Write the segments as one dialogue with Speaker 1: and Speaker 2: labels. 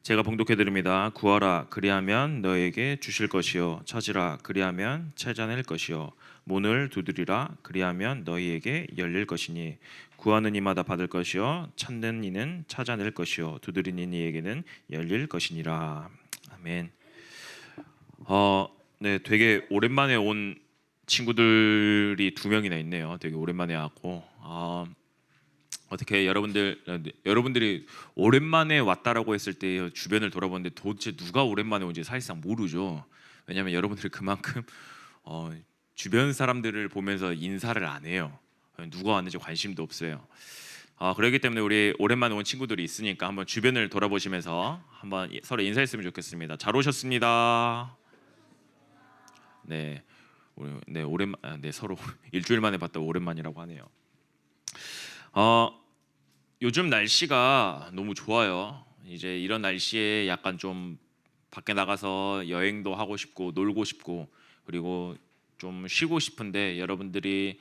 Speaker 1: 제가 봉독해 드립니다. 구하라 그리하면 너에게 주실 것이요 찾으라 그리하면 찾아낼 것이요 문을 두드리라 그리하면 너희에게 열릴 것이니 구하는 이마다 받을 것이요 찾는 이는 찾아낼 것이요 두드리는 이에게는 열릴 것이니라. 아멘. 네, 되게 오랜만에 온 친구들이 두 명이나 있네요. 되게 오랜만에 왔고 어떻게 여러분들이 오랜만에 왔다라고 했을 때 주변을 돌아보는데 도대체 누가 오랜만에 온지 사실상 모르죠. 왜냐하면 여러분들이 그만큼 주변 사람들을 보면서 인사를 안 해요. 누가 왔는지 관심도 없어요. 그렇기 때문에 우리 오랜만에 온 친구들이 있으니까 한번 주변을 돌아보시면서 한번 서로 인사했으면 좋겠습니다. 잘 오셨습니다. 네, 서로 일주일 만에 봤다 오랜만이라고 하네요. 요즘 날씨가 너무 좋아요. 이제 이런 날씨에 약간 좀 밖에 나가서 여행도 하고 싶고 놀고 싶고 그리고 좀 쉬고 싶은데 여러분들이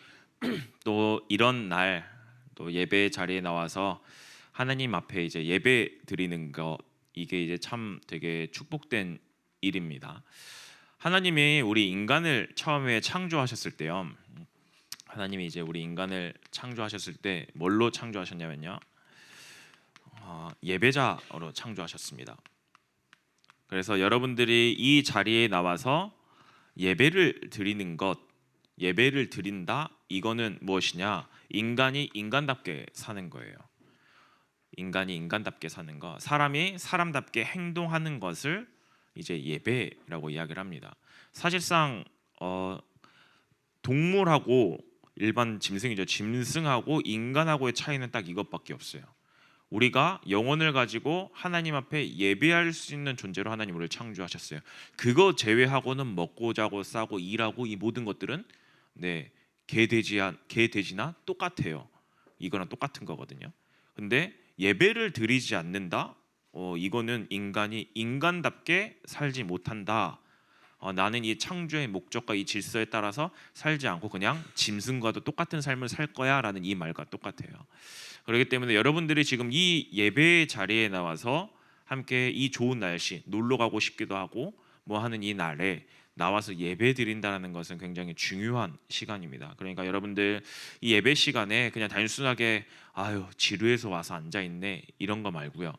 Speaker 1: 또 이런 날 또 예배 자리에 나와서 하나님 앞에 이제 예배 드리는 거 이게 이제 참 되게 축복된 일입니다. 하나님이 우리 인간을 처음에 창조하셨을 때요. 하나님이 이제 우리 인간을 창조하셨을 때 뭘로 창조하셨냐면요. 예배자로 창조하셨습니다. 그래서 여러분들이 이 자리에 나와서 예배를 드리는 것, 예배를 드린다. 이거는 무엇이냐? 인간이 인간답게 사는 거예요. 인간이 인간답게 사는 거, 사람이 사람답게 행동하는 것을 이제 예배라고 이야기를 합니다. 사실상 동물하고 일반 짐승이죠. 짐승하고 인간하고의 차이는 딱 이것밖에 없어요. 우리가 영혼을 가지고 하나님 앞에 예배할 수 있는 존재로 하나님 우리를 창조하셨어요. 그거 제외하고는 먹고 자고 싸고 일하고 이 모든 것들은 개 돼지나 똑같아요. 이거랑 똑같은 거거든요. 근데 예배를 드리지 않는다. 이거는 인간이 인간답게 살지 못한다. 나는 이 창조의 목적과 이 질서에 따라서 살지 않고 그냥 짐승과도 똑같은 삶을 살 거야라는 이 말과 똑같아요. 그렇기 때문에 여러분들이 지금 이 예배 자리에 나와서 함께 이 좋은 날씨 놀러 가고 싶기도 하고 뭐 하는 이 날에 나와서 예배 드린다는 것은 굉장히 중요한 시간입니다. 그러니까 여러분들 이 예배 시간에 그냥 단순하게 아유 지루해서 와서 앉아 있네 이런 거 말고요.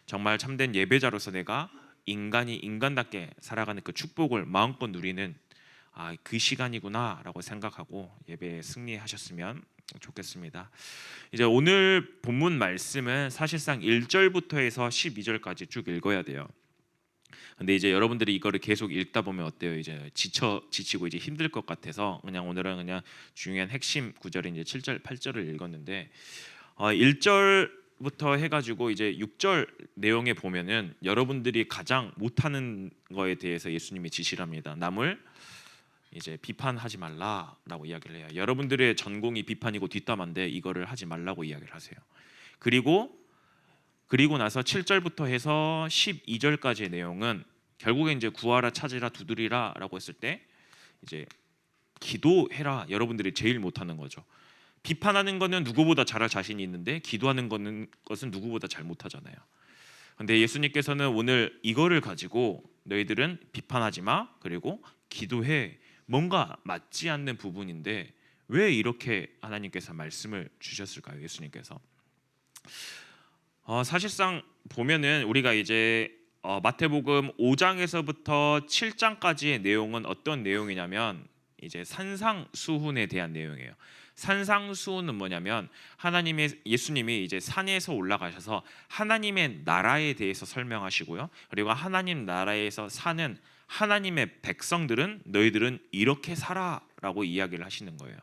Speaker 1: 정말 참된 예배자로서 내가 인간이 인간답게 살아가는 그 축복을 마음껏 누리는 그 시간이구나라고 생각하고 예배에 승리하셨으면 좋겠습니다. 이제 오늘 본문 말씀은 사실상 1절부터 해서 12절까지 쭉 읽어야 돼요. 근데 이제 여러분들이 이거를 계속 읽다 보면 어때요? 이제 지치고 이제 힘들 것 같아서 그냥 오늘은 그냥 중요한 핵심 구절인 이제 7절, 8절을 읽었는데 1절부터 해가지고 이제 6절 내용에 보면은 여러분들이 가장 못하는 거에 대해서 예수님이 지시를 합니다. 남을 이제 비판하지 말라라고 이야기를 해요. 여러분들의 전공이 비판이고 뒷담화인데 이거를 하지 말라고 이야기를 하세요. 그리고 나서 7절부터 해서 12절까지의 내용은 결국에 이제 구하라 찾으라 두드리라라고 했을 때 이제 기도해라. 여러분들이 제일 못하는 거죠. 비판하는 거는 누구보다 잘할 자신이 있는데 기도하는 것은 누구보다 잘 못하잖아요. 근데 예수님께서는 오늘 이거를 가지고 너희들은 비판하지 마. 그리고 기도해. 뭔가 맞지 않는 부분인데 왜 이렇게 하나님께서 말씀을 주셨을까요? 예수님께서 사실상 보면은 우리가 이제 마태복음 5장에서부터 7장까지의 내용은 어떤 내용이냐면 이제 산상수훈에 대한 내용이에요. 산상수훈은 뭐냐면 예수님이 이제 산에서 올라가셔서 하나님의 나라에 대해서 설명하시고요. 그리고 하나님 나라에서 사는 하나님의 백성들은 너희들은 이렇게 살아라고 이야기를 하시는 거예요.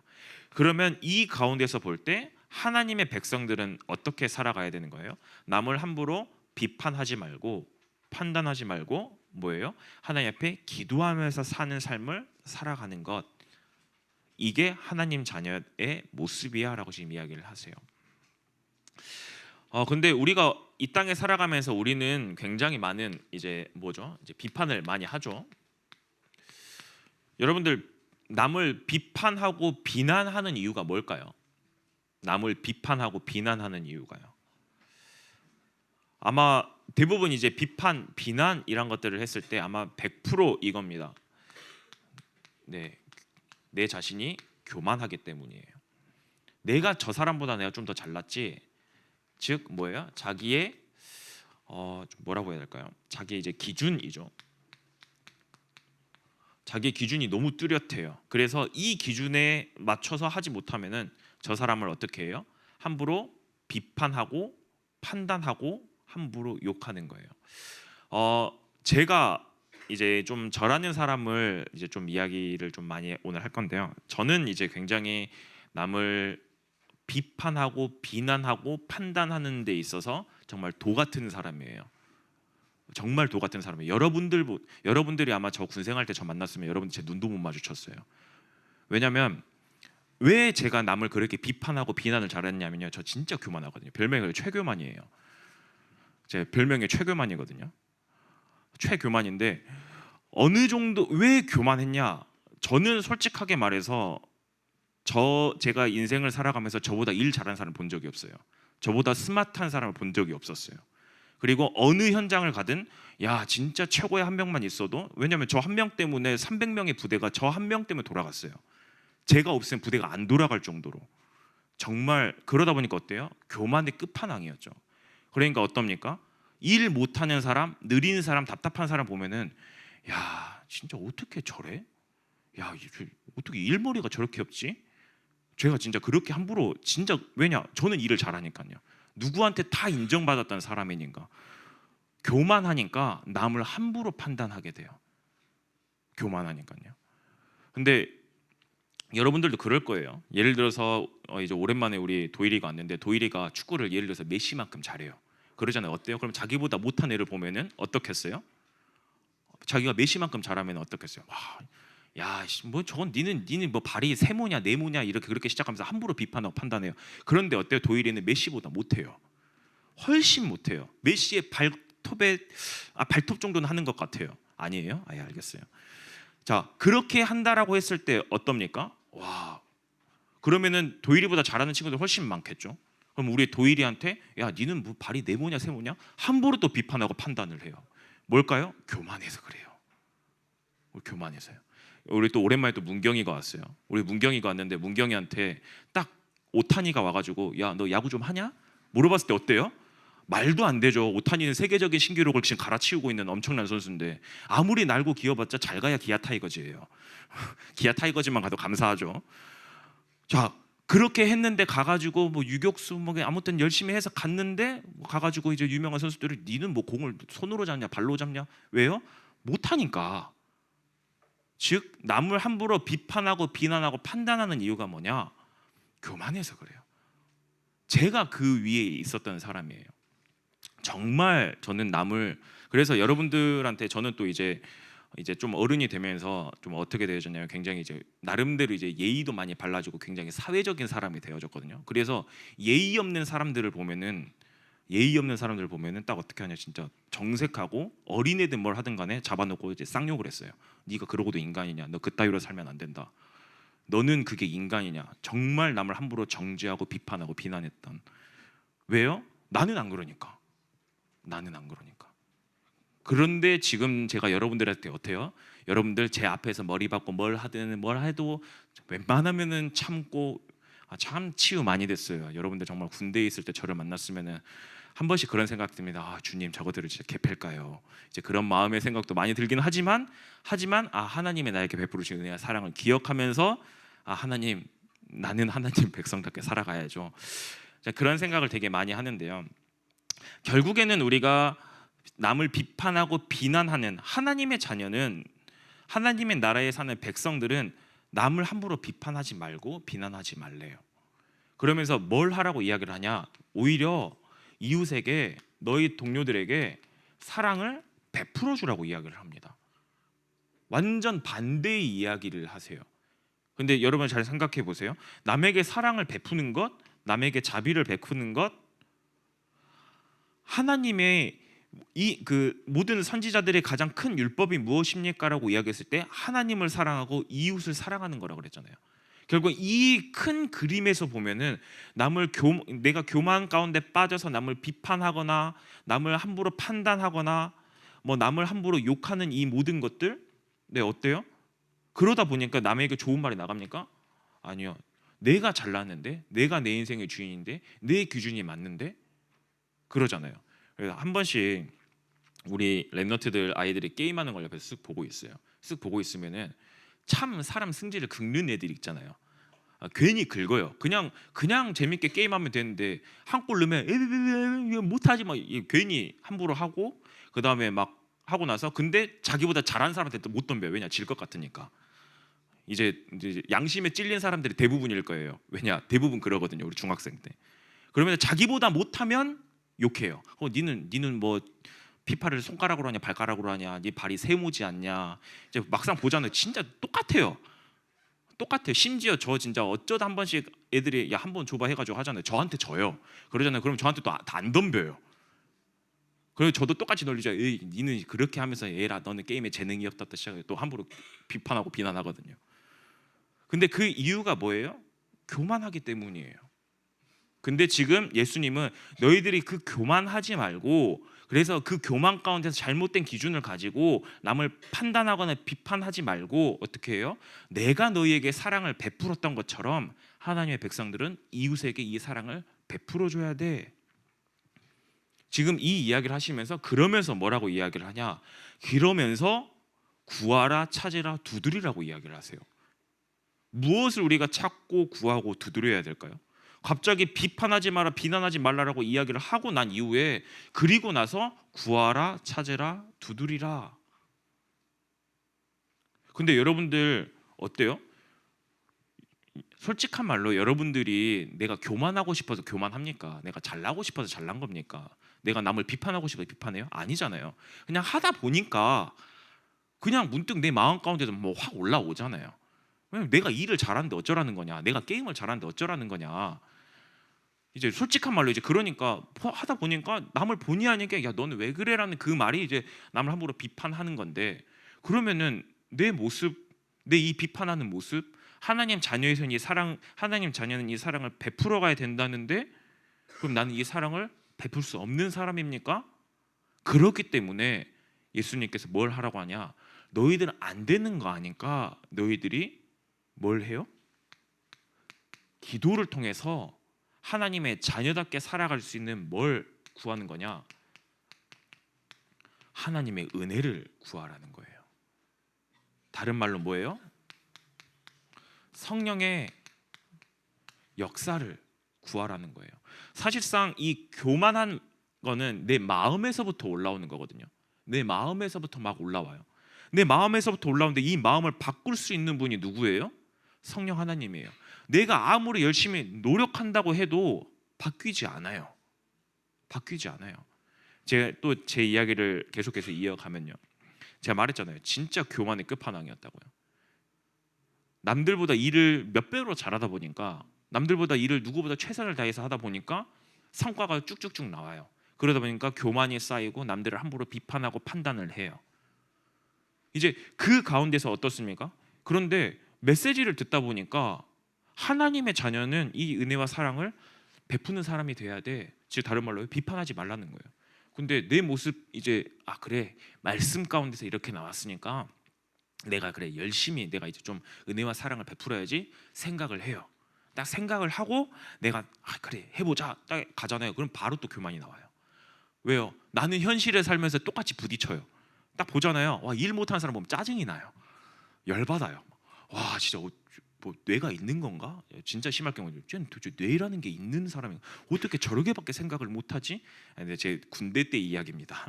Speaker 1: 그러면 이 가운데서 볼 때 하나님의 백성들은 어떻게 살아가야 되는 거예요? 남을 함부로 비판하지 말고 판단하지 말고 뭐예요? 하나님 앞에 기도하면서 사는 삶을 살아가는 것. 이게 하나님 자녀의 모습이야라고 지금 이야기를 하세요. 근데 우리가 이 땅에 살아가면서 우리는 굉장히 많은 이제 비판을 많이 하죠. 여러분들 남을 비판하고 비난하는 이유가 뭘까요? 남을 비판하고 비난하는 이유가요. 아마 대부분 이제 비판, 비난 이런 것들을 했을 때 아마 100% 이겁니다. 네, 내 자신이 교만하기 때문이에요. 내가 저 사람보다 내가 좀 더 잘났지. 즉 뭐예요? 자기의 좀 뭐라고 해야 될까요? 자기 이제 기준이죠. 자기 기준이 너무 뚜렷해요. 그래서 이 기준에 맞춰서 하지 못하면은 저 사람을 어떻게 해요? 함부로 비판하고 판단하고 함부로 욕하는 거예요. 제가 이제 좀 저라는 사람을 이제 좀 이야기를 좀 많이 오늘 할 건데요. 저는 이제 굉장히 남을 비판하고 비난하고 판단하는 데 있어서 정말 도 같은 사람이에요. 정말 도 같은 사람이에요. 여러분들이 아마 저 군생할 때 저 만났으면 여러분들 제 눈도 못 마주쳤어요. 왜냐면 왜 제가 남을 그렇게 비판하고 비난을 잘했냐면요. 저 진짜 교만하거든요. 별명이 최교만이에요. 제 별명이 최교만이거든요. 최교만인데 어느 정도 왜 교만했냐? 저는 솔직하게 말해서 제가 인생을 살아가면서 저보다 일 잘하는 사람 본 적이 없어요. 저보다 스마트한 사람을 본 적이 없었어요. 그리고 어느 현장을 가든 야 진짜 최고의 한 명만 있어도 왜냐면 저 한 명 때문에 300명의 부대가 저 한 명 때문에 돌아갔어요. 제가 없으면 부대가 안 돌아갈 정도로 정말 그러다 보니까 어때요? 교만의 끝판왕이었죠. 그러니까 어떻습니까? 일 못하는 사람, 느린 사람, 답답한 사람 보면은 야 진짜 어떻게 저래? 야 어떻게 일머리가 저렇게 없지? 제가 진짜 그렇게 함부로 진짜 왜냐? 저는 일을 잘하니까요. 누구한테 다 인정받았던 사람이니까 교만하니까 남을 함부로 판단하게 돼요. 교만하니까요. 근데 여러분들도 그럴 거예요. 예를 들어서 이제 오랜만에 우리 도일이가 왔는데 도일이가 축구를 예를 들어서 메시만큼 잘해요. 그러잖아요. 어때요? 그럼 자기보다 못한 애를 보면은 어떻겠어요? 자기가 메시만큼 잘하면 어떻겠어요? 와, 야, 뭐 저건 니는 뭐 발이 세모냐 네모냐 이렇게 그렇게 시작하면서 함부로 비판하고 판단해요. 그런데 어때요? 도일이는 메시보다 못해요. 훨씬 못해요. 메시의 발톱 정도는 하는 것 같아요. 아니에요? 아예 알겠어요. 자 그렇게 한다라고 했을 때 어떻습니까? 와 그러면은 도일이보다 잘하는 친구들 훨씬 많겠죠. 그럼 우리 도일이한테 야 니는 뭐 발이 네모냐 세모냐 함부로 또 비판하고 판단을 해요. 뭘까요? 교만해서 그래요. 우리 교만해서요. 우리 또 오랜만에 또 문경이가 왔어요. 우리 문경이가 왔는데 문경이한테 딱 오타니가 와가지고 야 너 야구 좀 하냐? 물어봤을 때 어때요? 말도 안 되죠. 오타니는 세계적인 신기록을 지금 갈아치우고 있는 엄청난 선수인데 아무리 날고 기어봤자 잘 가야 기아 타이거즈예요. 기아 타이거즈만 가도 감사하죠. 자 그렇게 했는데 가가지고 뭐 유격수 뭐 아무튼 열심히 해서 갔는데 가가지고 이제 유명한 선수들이 니는 뭐 공을 손으로 잡냐 발로 잡냐 왜요? 못하니까. 즉 남을 함부로 비판하고 비난하고 판단하는 이유가 뭐냐? 교만해서 그래요. 제가 그 위에 있었던 사람이에요. 정말 저는 남을 그래서 여러분들한테 저는 또 이제 좀 어른이 되면서 좀 어떻게 되어졌냐면 굉장히 이제 나름대로 이제 예의도 많이 발라주고 굉장히 사회적인 사람이 되어졌거든요. 그래서 예의 없는 사람들을 보면은 딱 어떻게 하냐 진짜 정색하고 어린애들 뭘 하든 간에 잡아놓고 이제 쌍욕을 했어요. 네가 그러고도 인간이냐? 너 그따위로 살면 안 된다. 너는 그게 인간이냐? 정말 남을 함부로 정죄하고 비판하고 비난했던. 왜요? 나는 안 그러니까. 그런데 지금 제가 여러분들한테 어때요? 여러분들 제 앞에서 머리 받고 뭘 하든 뭘 해도 웬만하면은 참고 참 치유 많이 됐어요. 여러분들 정말 군대에 있을 때 저를 만났으면은 한 번씩 그런 생각 듭니다. 주님 저거들을 진짜 개팰까요? 이제 그런 마음의 생각도 많이 들긴 하지만 하나님의 나에게 베풀으신 은혜와 사랑을 기억하면서 하나님 나는 하나님 백성답게 살아가야죠. 자, 그런 생각을 되게 많이 하는데요. 결국에는 우리가 남을 비판하고 비난하는 하나님의 자녀는 하나님의 나라에 사는 백성들은 남을 함부로 비판하지 말고 비난하지 말래요. 그러면서 뭘 하라고 이야기를 하냐? 오히려 이웃에게 너희 동료들에게 사랑을 베풀어 주라고 이야기를 합니다. 완전 반대의 이야기를 하세요. 근데 여러분 잘 생각해 보세요. 남에게 사랑을 베푸는 것, 남에게 자비를 베푸는 것 하나님의 그 모든 선지자들의 가장 큰 율법이 무엇입니까라고 이야기했을 때 하나님을 사랑하고 이웃을 사랑하는 거라고 그랬잖아요. 결국 이 큰 그림에서 보면은 내가 교만 가운데 빠져서 남을 비판하거나 남을 함부로 판단하거나 뭐 남을 함부로 욕하는 이 모든 것들, 네, 어때요? 그러다 보니까 남에게 좋은 말이 나갑니까? 아니요. 내가 잘났는데, 내가 내 인생의 주인인데, 내 기준이 맞는데, 그러잖아요. 그래서 한 번씩 우리 랩너트들 아이들이 게임하는 걸 옆에서 쓱 보고 있어요. 쓱 보고 있으면은 참 사람 승질을 긁는 애들 있잖아요. 괜히 긁어요. 그냥 재밌게 게임하면 되는데 한 골 넣으면 에이, 못하지 막 괜히 함부로 하고, 그 다음에 막 하고 나서 근데 자기보다 잘하는 사람한테 또 못 덤벼요. 왜냐, 질 것 같으니까. 이제 양심에 찔린 사람들이 대부분일 거예요. 왜냐, 대부분 그러거든요. 우리 중학생 때. 그러면 자기보다 못하면 욕해요. 니는 뭐 피파를 손가락으로 하냐 발가락으로 하냐, 네 발이 세모지 않냐. 이제 막상 보잖아요. 진짜 똑같아요. 심지어 저 진짜 어쩌다 한 번씩 애들이 야 한 번 줘봐 해가지고 하잖아요. 저한테 져요. 그러잖아요. 그럼 저한테 또 안 덤벼요. 그래서 저도 똑같이 놀리죠. 에이, 니는 그렇게 하면서 얘라 너는 게임에 재능이 없다 시작해 또 함부로 비판하고 비난하거든요. 근데 그 이유가 뭐예요? 교만하기 때문이에요. 근데 지금 예수님은 너희들이 그 교만하지 말고, 그래서 그 교만 가운데서 잘못된 기준을 가지고 남을 판단하거나 비판하지 말고 어떻게 해요? 내가 너희에게 사랑을 베풀었던 것처럼 하나님의 백성들은 이웃에게 이 사랑을 베풀어 줘야 돼. 지금 이 이야기를 하시면서 그러면서 뭐라고 이야기를 하냐? 그러면서 구하라, 찾으라, 두드리라고 이야기를 하세요. 무엇을 우리가 찾고 구하고 두드려야 될까요? 갑자기 비판하지 마라, 비난하지 말라라고 이야기를 하고 난 이후에 그리고 나서 구하라, 찾으라, 두드리라. 근데 여러분들 어때요? 솔직한 말로 여러분들이 내가 교만하고 싶어서 교만합니까? 내가 잘나고 싶어서 잘난 겁니까? 내가 남을 비판하고 싶어서 비판해요? 아니잖아요. 그냥 하다 보니까 그냥 문득 내 마음 가운데서 뭐 확 올라오잖아요. 왜냐면 내가 일을 잘하는데 어쩌라는 거냐, 내가 게임을 잘하는데 어쩌라는 거냐. 이제 솔직한 말로 이제 그러니까 하다 보니까 남을 본의 아니게 야 너는 왜 그래라는 그 말이 이제 남을 함부로 비판하는 건데, 그러면은 내 모습, 내 이 비판하는 모습, 하나님 자녀에서는 하나님 자녀는 이 사랑을 베풀어 가야 된다는데 그럼 나는 이 사랑을 베풀 수 없는 사람입니까? 그렇기 때문에 예수님께서 뭘 하라고 하냐? 너희들은 안 되는 거 아니까 너희들이 뭘 해요? 기도를 통해서 하나님의 자녀답게 살아갈 수 있는 뭘 구하는 거냐? 하나님의 은혜를 구하라는 거예요. 다른 말로 뭐예요? 성령의 역사를 구하라는 거예요. 사실상 이 교만한 거는 내 마음에서부터 올라오는 거거든요. 내 마음에서부터 막 올라와요. 내 마음에서부터 올라오는데 이 마음을 바꿀 수 있는 분이 누구예요? 성령 하나님이에요. 내가 아무리 열심히 노력한다고 해도 바뀌지 않아요. 제가 또 제 이야기를 계속해서 이어가면요, 제가 말했잖아요. 진짜 교만의 끝판왕이었다고요. 남들보다 일을 몇 배로 잘하다 보니까, 남들보다 일을 누구보다 최선을 다해서 하다 보니까 성과가 쭉쭉쭉 나와요. 그러다 보니까 교만이 쌓이고 남들을 함부로 비판하고 판단을 해요. 이제 그 가운데서 어떻습니까? 그런데 메시지를 듣다 보니까 하나님의 자녀는 이 은혜와 사랑을 베푸는 사람이 돼야 돼. 즉 다른 말로 비판하지 말라는 거예요. 근데 내 모습 이제 그래 말씀 가운데서 이렇게 나왔으니까 내가 그래 열심히 내가 이제 좀 은혜와 사랑을 베풀어야지 생각을 해요. 딱 생각을 하고 내가 그래 해보자 딱 가잖아요. 그럼 바로 또 교만이 나와요. 왜요? 나는 현실에 살면서 똑같이 부딪혀요. 딱 보잖아요. 일 못하는 사람 보면 짜증이 나요. 열받아요. 와 진짜 뭐 뇌가 있는 건가? 진짜 심할 경우는 쟤는 도대체 뇌라는 게 있는 사람이 어떻게 저렇게밖에 생각을 못하지? 근데 제 군대 때 이야기입니다.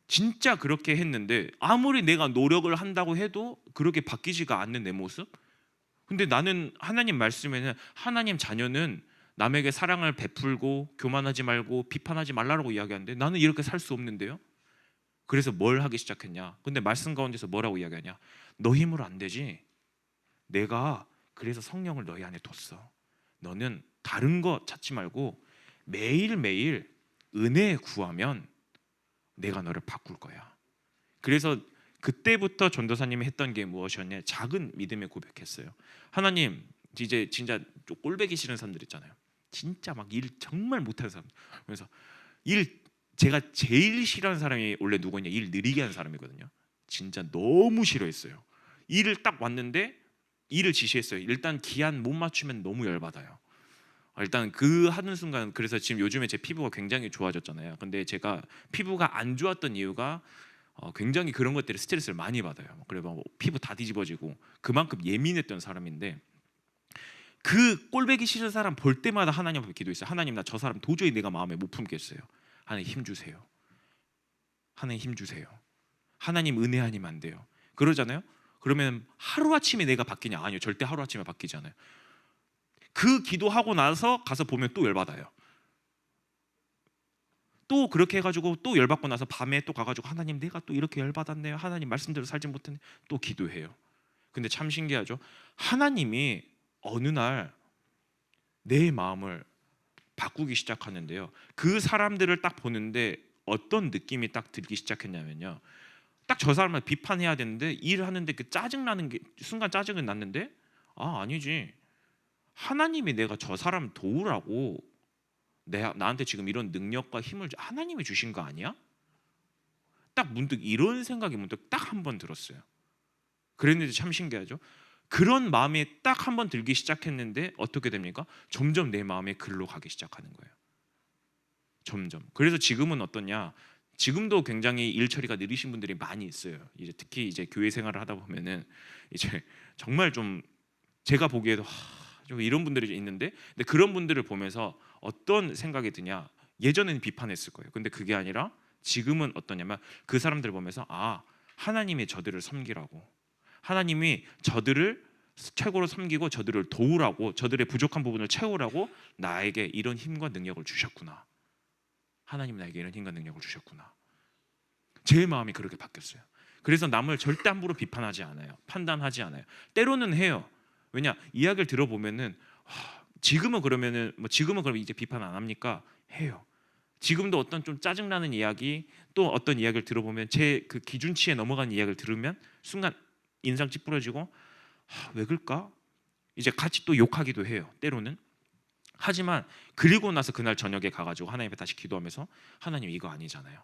Speaker 1: 진짜 그렇게 했는데 아무리 내가 노력을 한다고 해도 그렇게 바뀌지가 않는 내 모습. 근데 나는 하나님 말씀에는 하나님 자녀는 남에게 사랑을 베풀고 교만하지 말고 비판하지 말라고 이야기하는데 나는 이렇게 살 수 없는데요. 그래서 뭘 하기 시작했냐? 근데 말씀 가운데서 뭐라고 이야기하냐? 너 힘으로 안 되지. 내가 그래서 성령을 너희 안에 뒀어. 너는 다른 거 찾지 말고 매일매일 은혜 구하면 내가 너를 바꿀 거야. 그래서 그때부터 전도사님이 했던 게 무엇이었냐? 작은 믿음의 고백했어요. 하나님, 이제 진짜 좀 꼴배기 싫은 사람들 있잖아요. 진짜 막 일 정말 못하는 사람. 그래서 일 제가 제일 싫어하는 사람이 원래 누구냐? 일 느리게 하는 사람이거든요. 진짜 너무 싫어했어요. 일을 딱 왔는데 일을 지시했어요. 일단 기한 못 맞추면 너무 열받아요. 일단 그 하는 순간, 그래서 지금 요즘에 제 피부가 굉장히 좋아졌잖아요. 근데 제가 피부가 안 좋았던 이유가 굉장히 그런 것들에 스트레스를 많이 받아요. 그래서 뭐 피부 다 뒤집어지고 그만큼 예민했던 사람인데, 그 꼴배기 싫은 사람 볼 때마다 하나님 앞에 기도했어요. 하나님, 나 저 사람 도저히 내가 마음에 못 품겠어요. 하나님 힘 주세요. 하나님 힘 주세요. 하나님 은혜 아니면 안 돼요. 그러잖아요. 그러면 하루아침에 내가 바뀌냐? 아니요, 절대 하루아침에 바뀌지 않아요. 그 기도하고 나서 가서 보면 또 열받아요. 또 그렇게 해가지고 또 열받고 나서 밤에 또 가가지고 하나님, 내가 또 이렇게 열받았네요. 하나님 말씀대로 살지 못했네. 또 기도해요. 근데 참 신기하죠. 하나님이 어느 날 내 마음을 바꾸기 시작하는데요. 그 사람들을 딱 보는데 어떤 느낌이 딱 들기 시작했냐면요. 딱 저 사람을 비판해야 되는데 일을 하는데 그 짜증 나는 게 순간 짜증은 났는데, 아니지. 하나님이 내가 저 사람 도우라고 나한테 지금 이런 능력과 힘을 하나님이 주신 거 아니야? 딱 문득 이런 생각이 문득 딱 한 번 들었어요. 그랬는데 참 신기하죠. 그런 마음이 딱 한 번 들기 시작했는데 어떻게 됩니까? 점점 내 마음이 글로 가기 시작하는 거예요. 점점. 그래서 지금은 어떠냐? 지금도 굉장히 일 처리가 느리신 분들이 많이 있어요. 이제 특히 이제 교회 생활을 하다 보면은 이제 정말 좀 제가 보기에도 좀 이런 분들이 있는데, 근데 그런 분들을 보면서 어떤 생각이 드냐? 예전에는 비판했을 거예요. 근데 그게 아니라 지금은 어떠냐면 그 사람들 보면서 하나님이 저들을 섬기라고, 하나님이 저들을 최고로 섬기고 저들을 도우라고, 저들의 부족한 부분을 채우라고 나에게 이런 힘과 능력을 주셨구나. 하나님 나에게 이런 힘과 능력을 주셨구나. 제 마음이 그렇게 바뀌었어요. 그래서 남을 절대 함부로 비판하지 않아요. 판단하지 않아요. 때로는 해요. 왜냐? 이야기를 들어보면은 지금은 그러면은 지금은 그럼 이제 비판 안 합니까? 해요. 지금도 어떤 좀 짜증나는 이야기, 또 어떤 이야기를 들어보면 제 그 기준치에 넘어간 이야기를 들으면 순간 인상 찌푸려지고 왜 그럴까? 이제 같이 또 욕하기도 해요. 때로는. 하지만 그리고 나서 그날 저녁에 가가지고 하나님 앞에 다시 기도하면서, 하나님 이거 아니잖아요.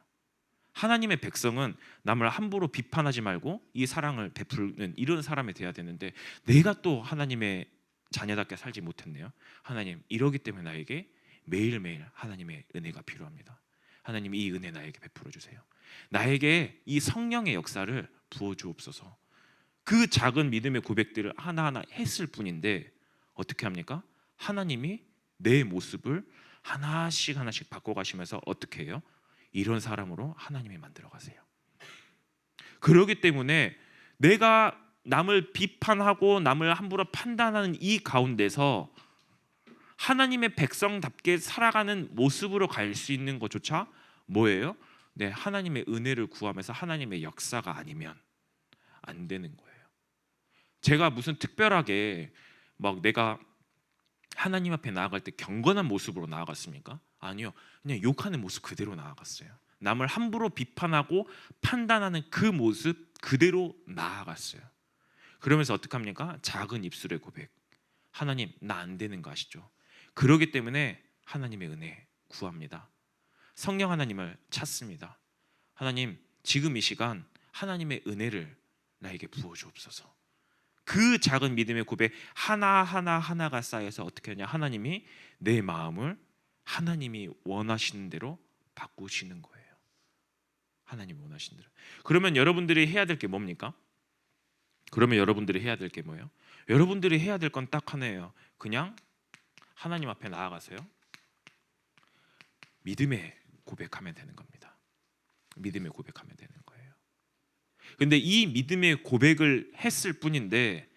Speaker 1: 하나님의 백성은 남을 함부로 비판하지 말고 이 사랑을 베푸는 이런 사람이 돼야 되는데 내가 또 하나님의 자녀답게 살지 못했네요. 하나님, 이러기 때문에 나에게 매일매일 하나님의 은혜가 필요합니다. 하나님, 이 은혜 나에게 베풀어 주세요. 나에게 이 성령의 역사를 부어 주옵소서. 그 작은 믿음의 고백들을 하나하나 했을 뿐인데 어떻게 합니까? 하나님이 내 모습을 하나씩 하나씩 바꿔가시면서 어떻게 해요? 이런 사람으로 하나님이 만들어 가세요. 그렇기 때문에 내가 남을 비판하고 남을 함부로 판단하는 이 가운데서 하나님의 백성답게 살아가는 모습으로 갈 수 있는 것조차 뭐예요? 네, 하나님의 은혜를 구하면서 하나님의 역사가 아니면 안 되는 거예요. 제가 무슨 특별하게 막 내가 하나님 앞에 나아갈 때 경건한 모습으로 나아갔습니까? 아니요. 그냥 욕하는 모습 그대로 나아갔어요. 남을 함부로 비판하고 판단하는 그 모습 그대로 나아갔어요. 그러면서 어떻게 합니까? 작은 입술의 고백. 하나님, 나 안 되는 거 아시죠? 그러기 때문에 하나님의 은혜 구합니다. 성령 하나님을 찾습니다. 하나님, 지금 이 시간 하나님의 은혜를 나에게 부어 주옵소서. 그 작은 믿음의 고백 하나가 쌓여서 어떻게 하냐? 하나님이 내 마음을 하나님이 원하시는 대로 바꾸시는 거예요. 하나님이 원하시는 대로. 그러면 여러분들이 해야 될 게 뭡니까? 그러면 여러분들이 해야 될 게 뭐예요? 여러분들이 해야 될 건 딱 하나예요. 그냥 하나님 앞에 나아가세요. 믿음의 고백하면 되는 겁니다. 믿음의 고백하면 되는 거예요. 근데 이 믿음의 고백을 했을 뿐인데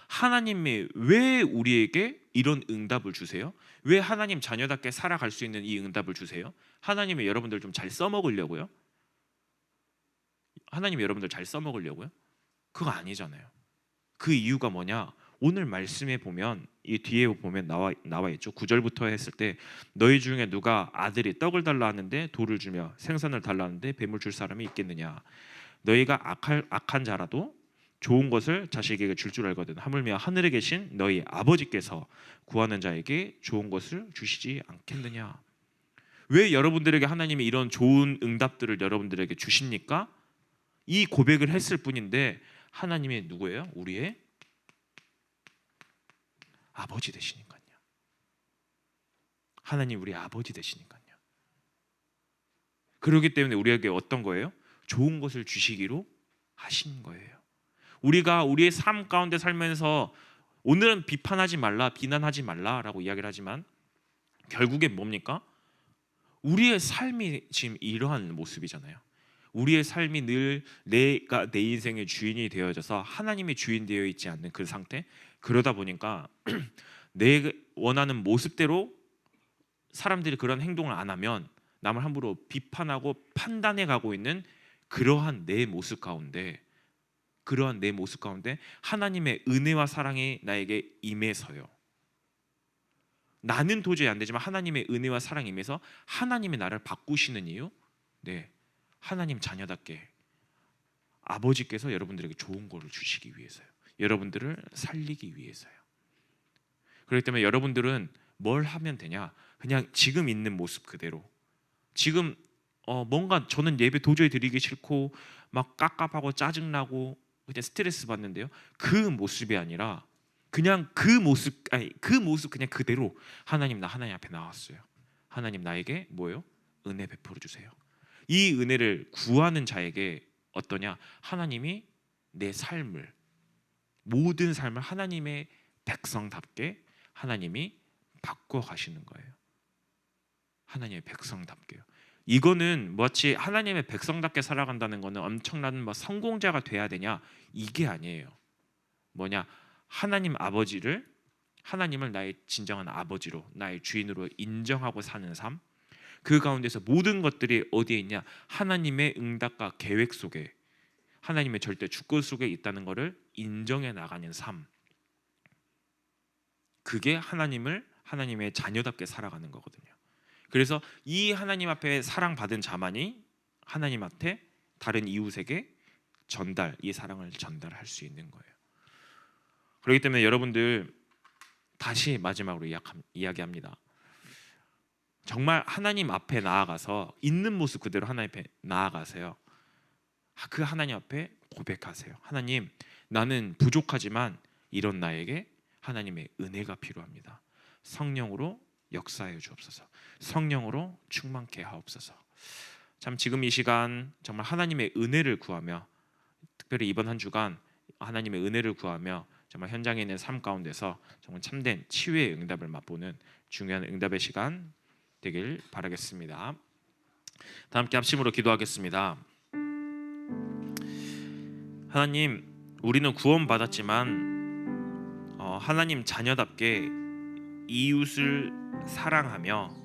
Speaker 1: 하나님이 왜 우리에게 이런 응답을 주세요? 왜 하나님 자녀답게 살아갈 수 있는 이 응답을 주세요? 하나님이 여러분들 좀 잘 써먹으려고요? 하나님이 여러분들 잘 써먹으려고요? 그거 아니잖아요. 그 이유가 뭐냐? 오늘 말씀에 보면 이 뒤에 보면 나와 있죠. 9절부터 했을 때 너희 중에 누가 아들이 떡을 달라 하는데 돌을 주며 생선을 달라 하는데 뱀을 줄 사람이 있겠느냐. 너희가 악한 자라도 좋은 것을 자식에게 줄 알거든. 하물며 하늘에 계신 너희 아버지께서 구하는 자에게 좋은 것을 주시지 않겠느냐. 왜 여러분들에게 하나님이 이런 좋은 응답들을 여러분들에게 주십니까? 이 고백을 했을 뿐인데 하나님이 누구예요? 우리의 아버지 되시니까요. 하나님 우리 아버지 되시니까요. 그렇기 때문에 우리에게 어떤 거예요? 좋은 것을 주시기로 하신 거예요. 우리가 우리의 삶 가운데 살면서 오늘은 비판하지 말라, 비난하지 말라라고 이야기를 하지만 결국에 뭡니까? 우리의 삶이 지금 이러한 모습이잖아요. 우리의 삶이 늘 내가 내 인생의 주인이 되어져서 하나님의 주인 되어 있지 않는 그 상태. 그러다 보니까 내 원하는 모습대로 사람들이 그런 행동을 안 하면 남을 함부로 비판하고 판단해 가고 있는 그러한 내 모습 가운데 하나님의 은혜와 사랑이 나에게 임해서요. 나는 도저히 안 되지만 하나님의 은혜와 사랑이 임해서 하나님이 나를 바꾸시는 이유, 하나님 자녀답게 아버지께서 여러분들에게 좋은 거를 주시기 위해서요. 여러분들을 살리기 위해서요. 그렇기 때문에 여러분들은 뭘 하면 되냐? 그냥 지금 있는 모습 그대로. 지금 뭔가 저는 예배 도저히 드리기 싫고 막 깝깝하고 짜증나고 그냥 스트레스 받는데요. 그 모습이 아니라 그냥 그 모습 그냥 그대로 하나님 앞에 나왔어요. 하나님 나에게 뭐예요? 은혜 베풀어 주세요. 이 은혜를 구하는 자에게 어떠냐? 하나님이 내 삶을 모든 삶을 하나님의 백성답게 하나님이 바꿔 가시는 거예요. 하나님의 백성답게요. 이거는 마치 하나님의 백성답게 살아간다는 거는 엄청난 성공자가 돼야 되냐? 이게 아니에요. 뭐냐? 하나님을 나의 진정한 아버지로, 나의 주인으로 인정하고 사는 삶. 그 가운데서 모든 것들이 어디에 있냐? 하나님의 응답과 계획 속에, 하나님의 절대 주권 속에 있다는 것을 인정해 나가는 삶. 그게 하나님의 자녀답게 살아가는 거거든요. 그래서 이 하나님 앞에 사랑받은 자만이 하나님 앞에 다른 이웃에게 이 사랑을 전달할 수 있는 거예요. 그렇기 때문에 여러분들 다시 마지막으로 이야기합니다. 정말 하나님 앞에 나아가서 있는 모습 그대로 하나님 앞에 나아가세요. 그 하나님 앞에 고백하세요. 하나님, 나는 부족하지만 이런 나에게 하나님의 은혜가 필요합니다. 성령으로 역사해 주옵소서. 성령으로 충만케 하옵소서. 참 지금 이 시간 정말 하나님의 은혜를 구하며, 특별히 이번 한 주간 하나님의 은혜를 구하며 정말 현장에 있는 삶 가운데서 정말 참된 치유의 응답을 맛보는 중요한 응답의 시간 되길 바라겠습니다. 다 함께 합심으로 기도하겠습니다. 하나님, 우리는 구원받았지만 하나님 자녀답게 이웃을 사랑하며